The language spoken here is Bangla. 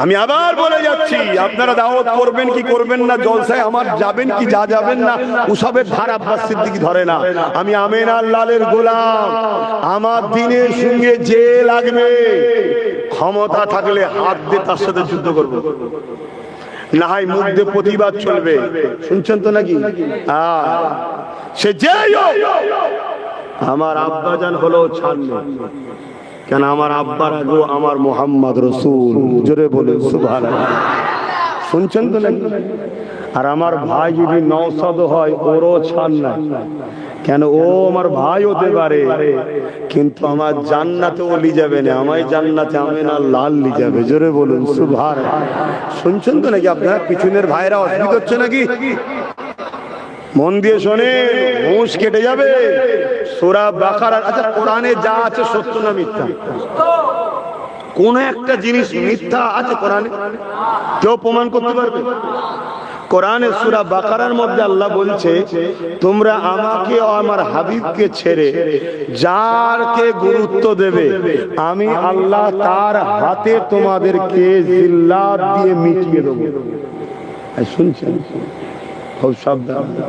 আমি আবার বলে যাচ্ছি, আপনারা দাওয়াত করবেন কি করবেন না, জলসায় আমার যাবেন কি যাবেন না, ওসবের ধার আব্বাস সিদ্দিকী ধরে না। আমি আমিনার লালের গোলাম। আমার দিনের সঙ্গে যে লাগবে, ক্ষমতা থাকলে হাত দিয়ে তার সাথে যুদ্ধ করব, না হয় মুখ দিয়ে প্রতিবাদ চলবে। শুনছেন তো নাকি? সে যেই হোক, আমার আব্বাজান হলো ছাড়বে কেন? আমার আব্বার আগেও আমার মোহাম্মদ রসুল, জোরে বলে সুবহানাল্লাহ। শুনছেন তো নাকি? আর আমার ভাই যদি নওশাদ হয়, ওরও ছাড় নাই কেন? ও আমার ভাই হতে পারে, কিন্তু আমার জান্নাতে ও লি যাবে না, আমায় জান্নাতে আমিনার লাল লি যাবে। জোরে বলুন সুবহানাল্লাহ। শুনছেন তো নাকি? আপনারা পিছনের ভাইরা অসুবিধা হচ্ছে নাকি? মন দিয়ে শোনে, হুঁশ কেটে যাবে। সূরা বাকারা, আচ্ছা কোরআনে যা আছে সত্য না মিথ্যা? কোন একটা জিনিস মিথ্যা আছে কোরআনে? কেউ প্রমাণ করতে পারবে? কোরআনে সূরা বাকারার মধ্যে আল্লাহ বলছে, তোমরা আমাকে ও আমার হাবিবকে ছেড়ে যারকে গুরুত্ব দেবে, আমি আল্লাহ তার হাতে তোমাদেরকে জিল্লাত দিয়ে মিটিয়ে দেবো। শুনছেন? খুব সাবধান।